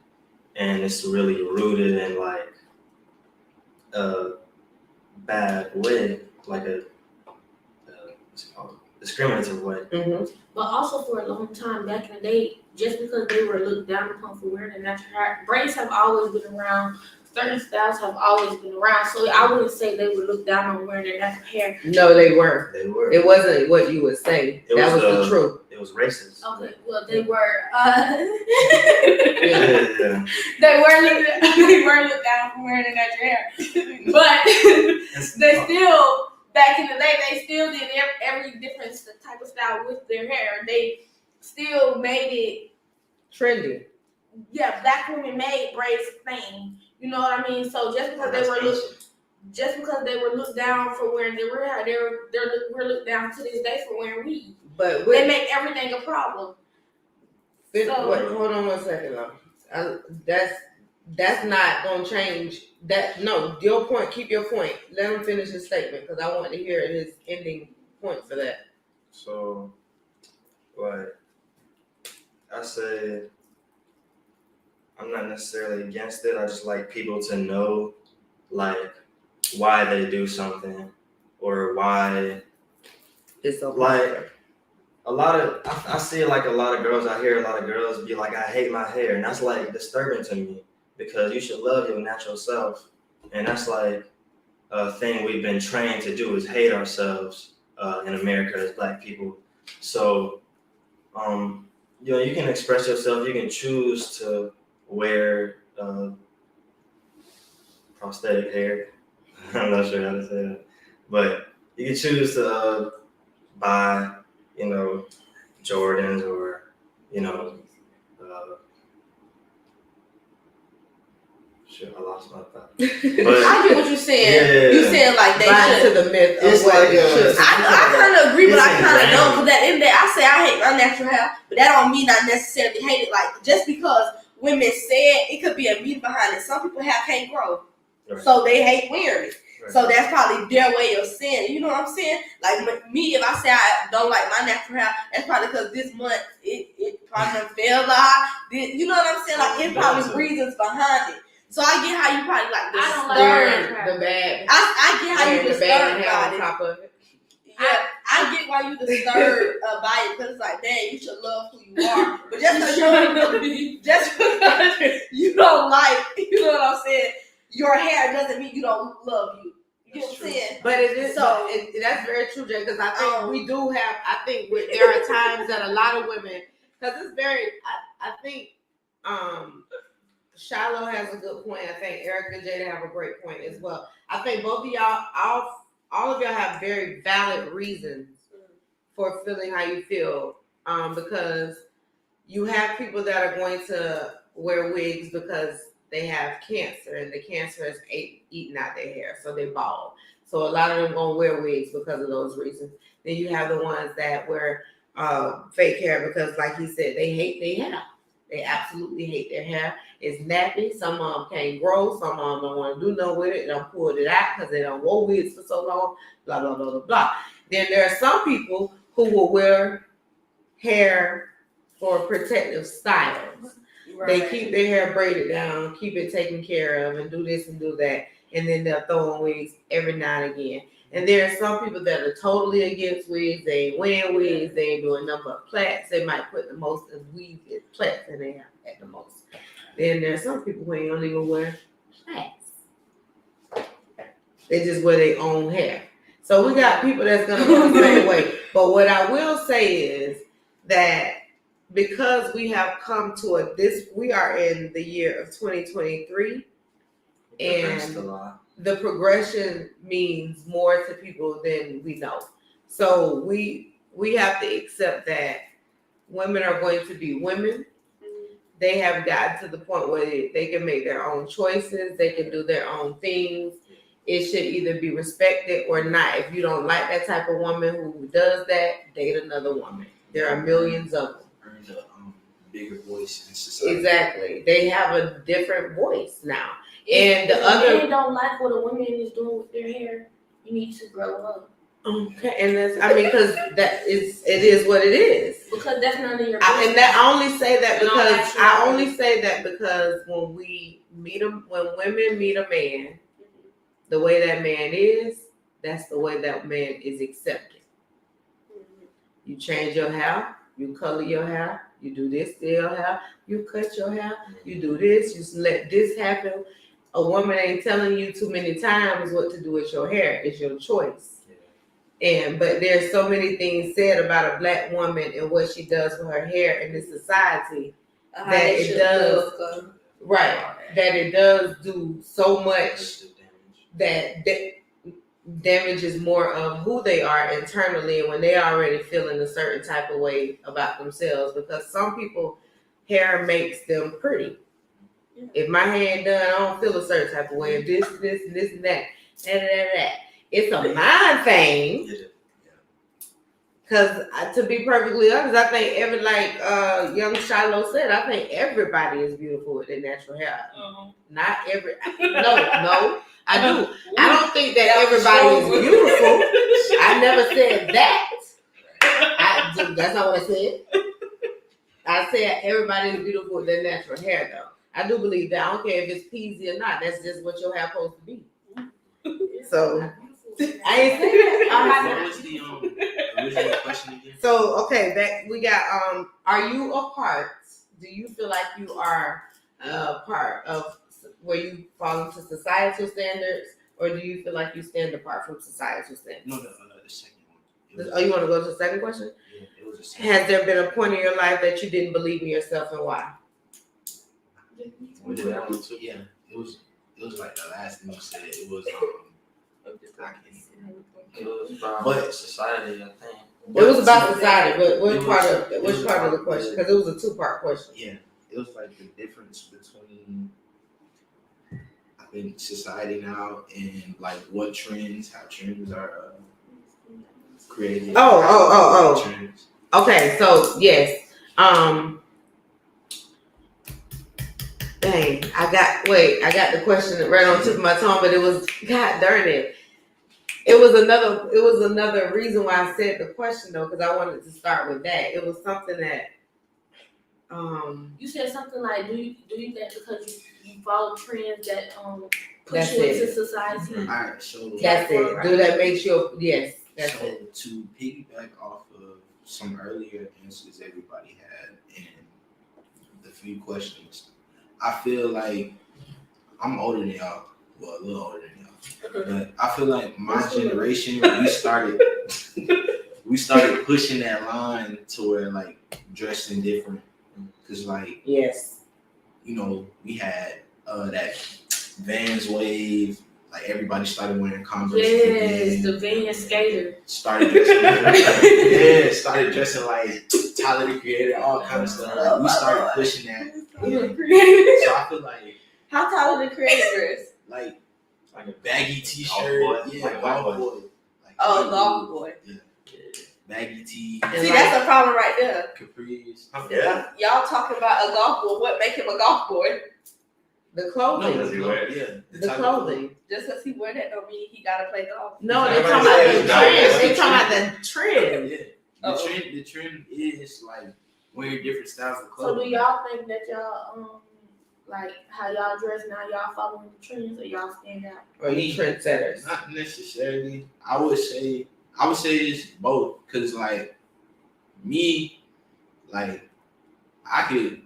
and it's really rooted in like a bad way, like a what's it called? Discriminative way. But also for a long time back in the day, just because they were looked down upon for wearing a natural hair, braids have always been around. Certain styles have always been around, so I wouldn't say they were looked down on wearing their natural hair. No, they were. They were. It wasn't what you would say. That was the truth. It was racist. Okay, well they were. Yeah. They were looked down for wearing their natural hair, but they still. Back in the day, they still did every different type of style with their hair. They still made it trendy. Yeah, black women made braids a thing. You know what I mean? So just because they were looked down for wearing their hair, we're looked down to this day for wearing weave. But they make everything a problem. Hold on 1 second, though. That's not gonna change. Your point. Keep your point. Let him finish his statement because I want to hear his ending point for that. So, like, I say, I'm not necessarily against it. I just like people to know, like, why they do something or why. It's so Like, a lot of, I see like a lot of girls, I hear a lot of girls be like, I hate my hair. And that's like disturbing to me because you should love your natural self. And that's like a thing we've been trained to do is hate ourselves in America as Black people. So, you know, you can express yourself. You can choose to wear prosthetic hair. I'm not sure how to say that, but you can choose to buy, you know, Jordans or, you know, shit, I lost my thought. But I get what you're saying. Yeah. You saying like they Buy should. to the myth of It's what like, it should. I kind of agree, but It's I kind of ingrained. don't. Because at the end of the day, I say I hate my natural hair, but that don't mean I necessarily hate it. Like, just because women say it could be a meaning behind it. Some people hair can't grow, Right. so they hate wearing it. Right. So that's probably their way of saying it. You know what I'm saying? Like me, if I say I don't like my natural hair, that's probably because this month it probably done fell off. You know what I'm saying? Like, it's probably reasons behind it. So I get how you probably like I don't like disturbed. The bad. I get how you The bad disturbed hair by on it. top of it. Yeah, I get why you disturbed by it because it's like, dang, you should love who you are. But just because you don't like, you know what I'm saying, your hair doesn't mean you don't love you. You know what I'm saying? But it is So- that's very true, Jay. Because I think we do have. I think there are times that a lot of women, because it's very. I think Shiloh has a good point. I think Erica and Jada have a great point as well. I think both of y'all, all of y'all have very valid reasons for feeling how you feel. Because you have people that are going to wear wigs because they have cancer and the cancer has eaten out their hair, so they bald. So a lot of them gonna wear wigs because of those reasons. Then you have the ones that wear fake hair because, like he said, they hate their hair. They absolutely hate their hair. It's nappy. Some of them can't grow. Some of them don't want to do nothing with it. They don't pull it out because they don't wore wigs for so long. Blah blah blah blah blah. Then there are some people who will wear hair for protective styles. They keep their hair braided down, keep it taken care of, and do this and do that. And then they'll throw on wigs every now and again. And there are some people that are totally against wigs. They ain't wearing wigs. They ain't doing nothing but plaits. They might put the most of weave is plaits in their hair at the most. Then there are some people who ain't gonna even wear plaits. They just wear their own hair. So we got people that's gonna go the same way. But what I will say is that because we have come to we are in the year of 2023, and the progression means more to people than we know. So we have to accept that women are going to be women. They have gotten to the point where they can make their own choices. They can do their own things. It should either be respected or not. If you don't like that type of woman who does that, date another woman. There are millions of them. Earned a bigger voice in society. Exactly. They have a different voice now. If the other men don't like what a woman is doing with their hair, you need to grow up. Okay, and that's because it is what it is. Because that's none of your business. And that I only say that And all that because shit. when we meet when women meet a man, the way that man is, that's the way that man is accepted. You change your hair, you color your hair, you do this to your hair, you cut your hair, you do this, you let this happen. A woman ain't telling you too many times what to do with your hair. It's your choice. But there's so many things said about a Black woman and what she does with her hair in this society that it does that it does do so much that damages more of who they are internally and when they already feeling a certain type of way about themselves, because some people hair makes them pretty. If my hair ain't done, I don't feel a certain type of way. If this and that. It's a mind thing. Because to be perfectly honest, I think young Shiloh said, I think everybody is beautiful with their natural hair. Not every. No, I do. I don't think that everybody is beautiful. I never said that. That's not what I said. I said everybody is beautiful with their natural hair, though. I do believe that. I don't care if it's peasy or not. That's just what your hair supposed to be. So I ain't saying What was the original question again? So okay, that we got. Are you a part? Do you feel like you are a part of where you fall into societal standards, or do you feel like you stand apart from societal standards? No, the second one. Oh, you want to go to the second question? Yeah, it was the second. Has there been a point in your life that you didn't believe in yourself, and why? We did that one too. Yeah, it was like the last thing you said. It was It was about But- society, I think. It was about society, but It which was- part of it which was part of the about question? the- Because it was a two-part question. Yeah, it was like the difference between I think society now and like what trends, how trends are created. Oh. Trends. Okay, so yes. Dang, I got the question right on the tip of my tongue, but it was God darn it. It was another reason why I said the question though, because I wanted to start with that. It was something that You said something like, do you think because you follow trends that push That's you it. into society? All right, so that's it. Do that makes you yes, that's so it. to piggyback off of some earlier answers everybody had and the few questions, I feel like I'm older than y'all. Well, a little older than y'all. But I feel like my generation, we started pushing that line to where like dressing different. Cause like, Yes. you know, we had that Vans wave, like everybody started wearing Converse. Yes, the Van skater. Started dressing like Tyler the Creator, all kind of stuff. Like, we started pushing that. So I feel like How tall is the creator dress? like Like a baggy t-shirt, Golf boy. yeah, Like golf golf boy. Like, Oh, golf boy. baggy tee, And See, like- that's a problem right there. capris. Yeah. Y'all talking about a golf boy. What make him a golf boy? The No, clothing. Does he wear it? yeah, The type of clothing. Just because he wear that don't mean he gotta play golf. No, they're Everybody talking about says the no, trend. that's They're the talking about trend. the trend. Yeah. The trend is like wearing different styles of So clothing. do y'all think that y'all like how y'all dress now, y'all following the trends, or y'all stand out? Or you trendsetters. Not necessarily. I would say it's both. Cause like me, like I could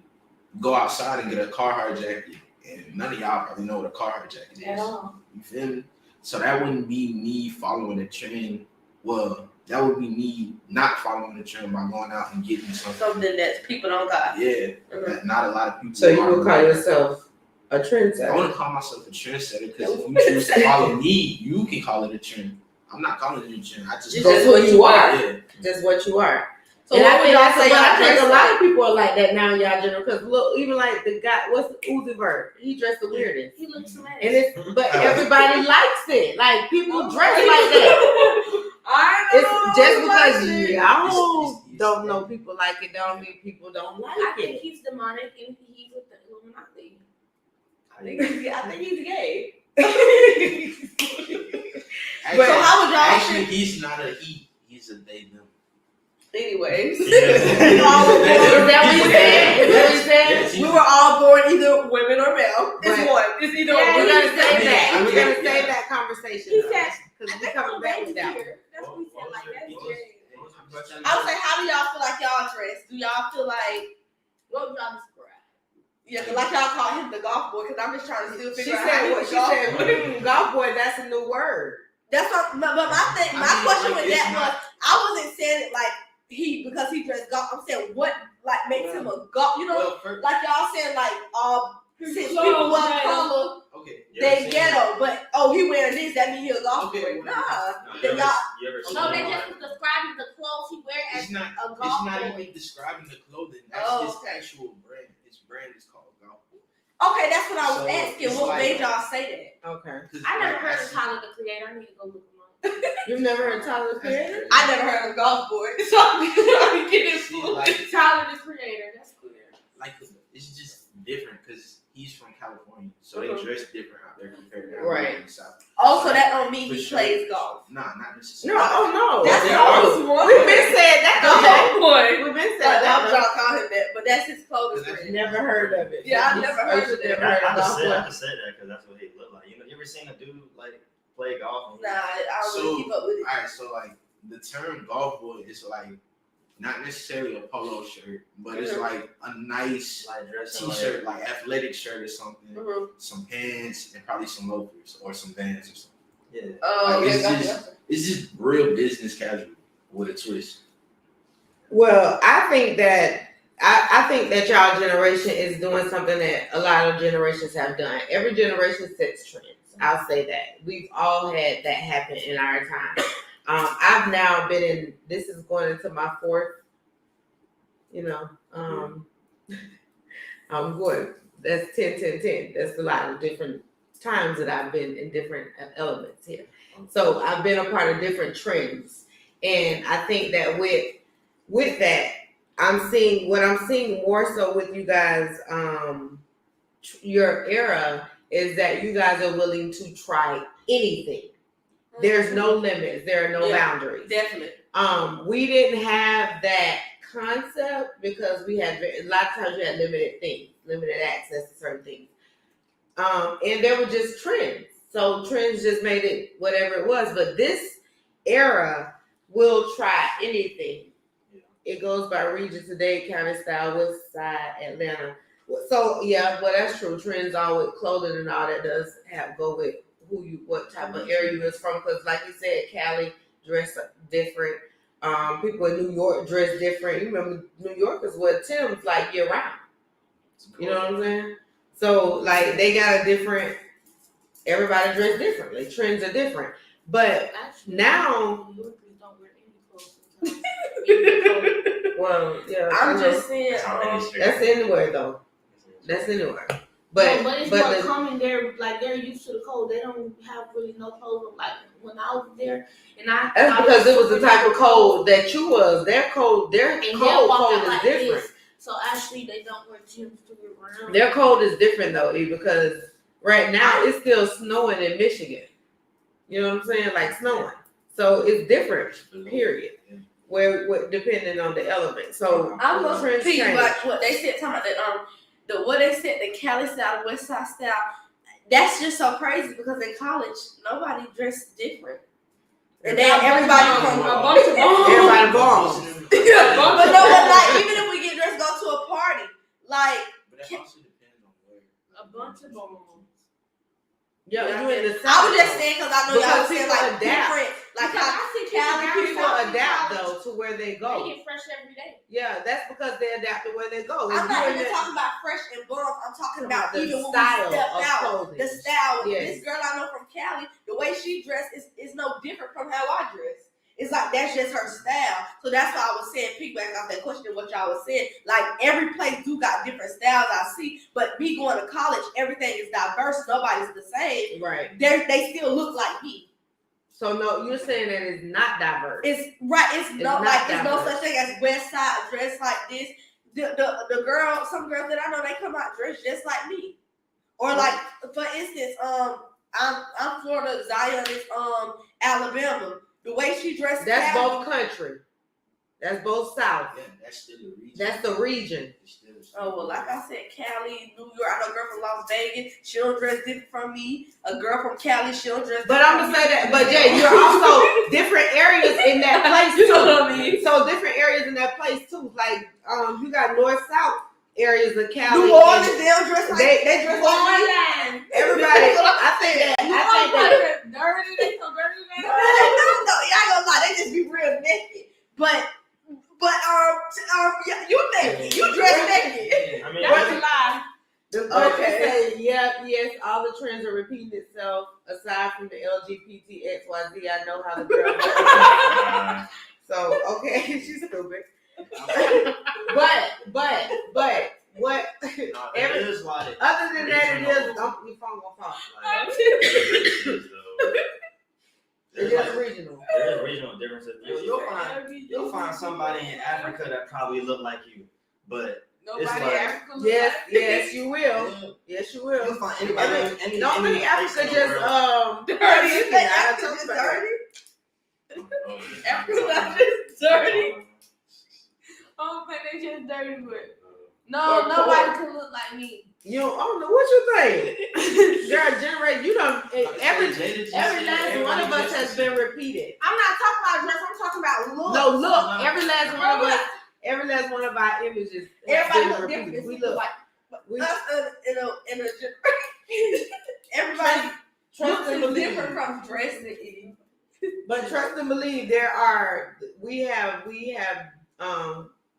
go outside and get a Carhartt jacket, and none of y'all probably know what a Carhartt jacket At is. all. You feel me? So that wouldn't be me following the trend. Well, that would be me not following the trend by going out and getting something. Something that people don't got. Yeah, Mhm. that not a lot of people. So you are would call doing. yourself a I trendsetter. wouldn't call myself a trendsetter because if you choose to follow me, you can call it a trend. I'm not calling it a trend. I just That's what you are. Yeah. That's what you are. So And what I would think, y'all say but I y'all think dress a lot like? of people are like that now in y'all general. Because look, even like the guy, what's Uzi Vert? He dressed the weirdest. He looks amazing. And it's but everybody likes it. Like people dress like that. I It's just because you. y'all It's- don't know people like it, don't mean people don't like I think it. he's demonic and he's with the Illuminati. I think he's gay. Actually, So how would y'all actually, he's not a he. He's a they them. Anyways. Is that what you said? Is that what you said? Yes, We were all born either women or male. It's Right. one. It's either Yeah, one. we're gonna save that. I We're mean, gonna yeah. save that conversation. He said, because I we're think coming I'm back baby with that one. here. That's what he said. Like that's gay. I would say, how do y'all feel like y'all dress? Do y'all feel like, What would y'all describe? yeah, 'cause like y'all call him the golf boy? Because I'm just trying to still She figure out how said, he what was she golf said, boy. golf boy, that's a new word. That's what, but my thing, I my mean, question like, with it's that not- was, I wasn't saying it like because he dressed golf. I'm saying what like makes him a golf. You know, Well, first, like y'all saying like since His people clothes wear ghetto. color, okay. they ghetto. But he wearing this, that mean he a golf Okay, boy. well, Nah, You ever No, seen they like, just was describing the clothes he wear as It's not. a It's golf not boy. even describing the clothing. That's Oh, his okay. actual brand. His brand is called Golf Boy. okay, that's what I was So, asking. it's What like- made y'all say Okay. 'Cause, I never like, heard of see- Tyler the Creator. I need to go look him up. You've never heard Tyler the That's Creator? crazy. that? I never heard of golf boy, so I'm trying to get this See, fool. like, Tyler the Creator. That's clear. like it's just different because he's from California, so they dress different out there compared to Right. in the South. Also, that don't mean For he sure. plays golf. Nah, not necessarily. No. That's they the are. always one. We've been saying that. The whole point. We've been saying Like, that. y'all call him that, but that's his clothing brand. Never heard of it. Yeah, I never heard of that. Never heard of I golf. just said that because that's what he looked like. You know, you ever seen a dude like play golf? Nah, I don't really keep up with it. All right, so like the term golf boy is like not necessarily a polo shirt, but it's like a nice Like dressing t-shirt, like athletic shirt or something, Mhm. some pants, and probably some loafers or some Vans or something. Yeah. Oh, Like, yeah, it's just real business casual with a twist. Well, I think that y'all generation is doing something that a lot of generations have done. Every generation sets trends. I'll say that. We've all had that happen in our time. I've now been in, this is going into my fourth, I'm going, that's 10. That's a lot of different times that I've been in different elements here. So I've been a part of different trends. And I think that with that, I'm seeing more so with you guys, your era is that you guys are willing to try anything. There's no limits. There are no boundaries. Definitely. We didn't have that concept because we had a lot of times you had limited access to certain things. And there were just trends. So trends just made it whatever it was. But this era will try anything. It goes by region today, county style, west side, Atlanta. So yeah, well that's true. Trends all with clothing and all that does go with what type of area you is from. Because like you said, Cali dress different. People in New York dress different. You remember New Yorkers wear Timbs like year round. You know what I'm saying? So like they got a different. Everybody dress differently. Trends are different. But Actually, now, New Yorkers don't wear any clothes sometimes. well, yeah, I'm just saying, that's anywhere though. That's anywhere. But But it's more common. They're used to the cold. They don't have really no clothes. Like when I was there, and that's because it was the type of cold that you was. Their cold is like different. this. So actually, they don't wear gyms to get around. Their cold is different though, E, because right now it's still snowing in Michigan. You know what I'm saying? Like snowing. So it's different. Period. Where depending on the element. So I'm gonna trends tell you change. like what they said talking about that what they said the Cali style, the West Side style. That's just so crazy because in college nobody dressed different, and then everybody from a bunch of Everybody balls. But no one like even if we get dressed, go to a party like. But that also depends on where. a bunch of bombs. Yeah, you in the South. I was just saying because I know y'all Because saying people like adapt. different, like Because how I see Cali people People people. adapt though to where they They go. get fresh every day. Yeah, that's because they adapt to where they go. If I'm not you in even the- talking about fresh and bump. I'm talking about the even when we style stepped of out. clothing. The style. Yes. This girl I know from Cali, the way she dressed is no different from how I dress. It's like that's just her style. So that's why I was saying, piggyback off that question, what y'all was saying. Like every place do got different styles I see, but me going to college, everything is diverse. Nobody's the same. Right. They still look like me. So no, you're saying that it's not diverse. It's right. It's no not like there's no diverse. such thing as West Side dress like this. The girl, some girls that I know, they come out dressed just like me. Or like for instance, I'm Florida, Zion is Alabama. The way she dressed. That's casual, both country. That's both South. Yeah, that's still the region. That's the region. It's still Oh well, like I said, Cali, New York. I know a girl from Las Vegas. She don't dress different from me. A girl from Cali, she don't dress. But I'm gonna say that. But Jay, you're also different areas in that place too. You know what I mean? So different areas in that place too. Like you got North South areas of Cali. New Orleans, they don't dress like they dress like me. Orleans. Everybody, I think that. Dirty. They so dirty. No, y'all ain't gonna lie, they just be real naked. But you naked, you dress naked. I mean, That's a lie. Okay. Yes, all the trends are repeating itself. Aside from the LGBTXYZ, I know how the girl. So okay, she's stupid. but what? it is like Other than that, it is. Your phone gonna fall. It's just regional. There's regional differences. You'll find somebody in Africa that probably look like you, but Nobody like- African look Yes, like yes, you will. Yes, you will. You'll find anybody. any Don't think place Africa in the just world. dirty. dirty. You think Africa just dirty? Africa not just dirty. I don't think they just dirty, but Or no, nobody can look like me. You don't, I don't know what you think. Girl, generation, you don't. Every last one of us has been repeated. I'm not talking about dress. I'm talking about look. No, look, every last one of us, every last one of our images. has Everybody been look repeated. different. We look like we us in a generation. Everybody trust looks and is believe. different from dressing. But trust and believe we have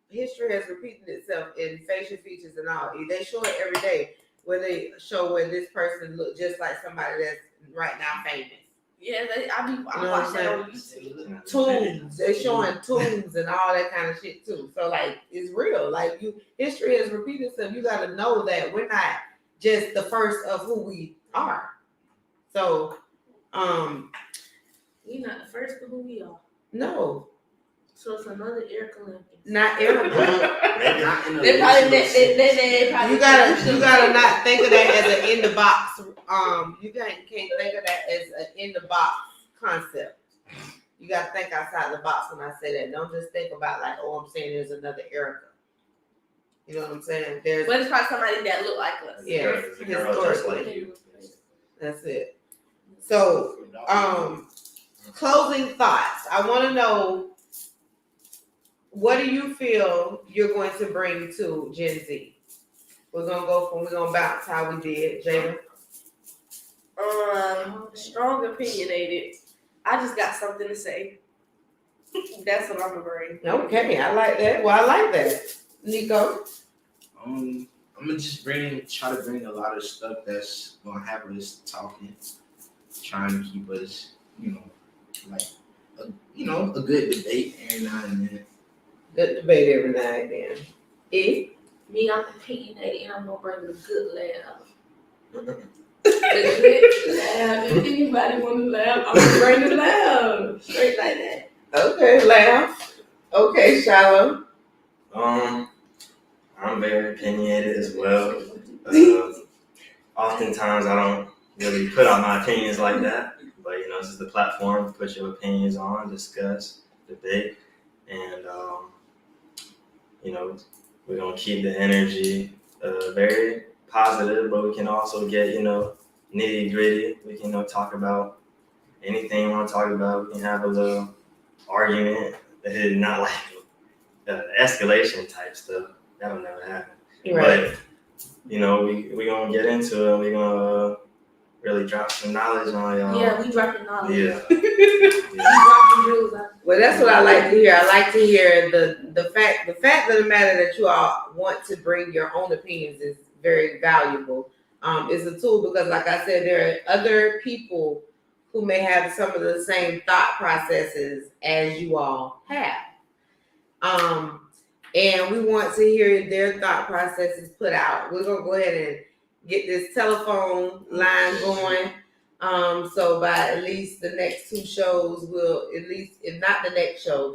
history has repeated itself in facial features and all. They show it every day where they show where this person look just like somebody that's right now famous. Yeah, I know what watch I'm that on YouTube. Tunes, they're showing tunes and all that kind of shit too. So like it's real. Like history has repeated itself. You gotta know that we're not just the first of who we are. So We not the first of who we are. no, So it's another Erica Lincoln. not Erica. Maybe not in the They probably literal sense. You gotta not think of that as an in the box. You can't think of that as an in the box concept. You gotta think outside the box when I say that. Don't just think about like, oh, I'm saying there's another Erica. You know what I'm saying? There's But it's probably somebody that look like us. yeah, The girl just like historically. you. That's it. So closing thoughts. I want to know, what do you feel you're going to bring to Gen Z? We're gonna bounce how we did, Jada. Strong opinionated. I just got something to say. That's what I'm gonna bring. Okay, I like that. Well, I like that. Nico. I'm gonna just try to bring a lot of stuff that's gonna have us talking, trying to keep us, like, a good debate every now and then. Good debate every now and then. E. Me, I'm opinionated and I'm gonna bring the good laugh. The good laugh. If anybody wanna laugh, I'm gonna bring the laugh. Straight like that. Okay, laugh. Okay, Shiloh. I'm very opinionated as well. Oftentimes I don't really put out my opinions like that, but this is the platform to put your opinions on, discuss, debate, and we're gonna keep the energy very positive, but we can also get nitty gritty. We can talk about anything we want to talk about. We can have a little argument, not like escalation type stuff. That'll never happen. Right. But we gonna get into it. We gonna really drop some knowledge on y'all. Yeah, we dropping knowledge. Yeah. We dropping jewels out. Well, that's what I like to hear. I like to hear the fact of the matter that you all want to bring your own opinions is very valuable. It's a tool because, like I said, there are other people who may have some of the same thought processes as you all have. And we want to hear their thought processes put out. We're gonna go ahead and get this telephone line going. So by at least the next two shows, we'll at least, if not the next show,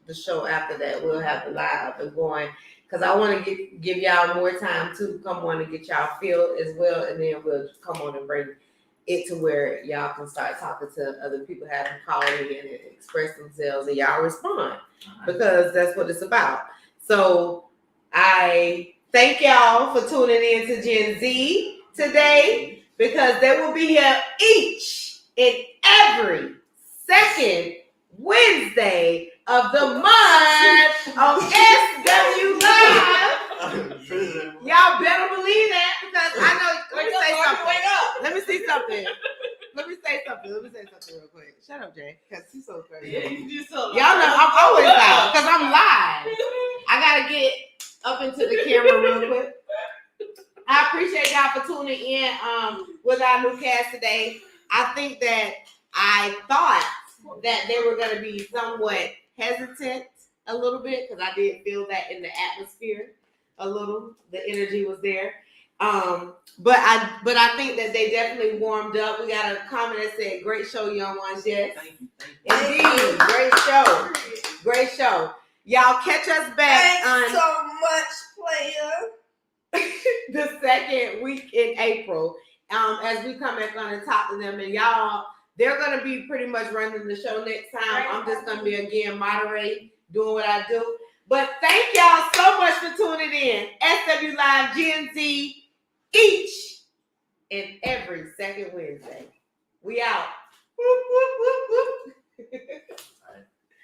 the show after that, we'll have the line up and going. Because I want to give y'all more time to come on and get y'all filled as well, and then we'll come on and bring it to where y'all can start talking to other people, have them call in and express themselves, and y'all respond because that's what it's about. So I thank y'all for tuning in to Gen Z today, because they will be here each and every second Wednesday of the month on SW Live. Y'all better believe that, because I know. Let me say something. Let me say something real quick. Shut up, Jay, because she's so crazy. Yeah, you do so. Y'all know I'm always loud because I'm live. I gotta get up into the camera real quick. I appreciate y'all for tuning in with our new cast today. I think that I thought that they were gonna be somewhat hesitant a little bit, because I did feel that in the atmosphere a little. The energy was there. But I think that they definitely warmed up. We got a comment that said, "Great show, young ones." Yes, Thank you. indeed, great show. Y'all catch us back Thanks on. so much for second week in April. As we come back on and talk to them, and y'all, they're gonna be pretty much running the show next time. I'm just gonna be again moderating, doing what I do. But thank y'all so much for tuning in. SW Live Gen Z each and every second Wednesday. We out. Whoop, whoop, whoop, whoop.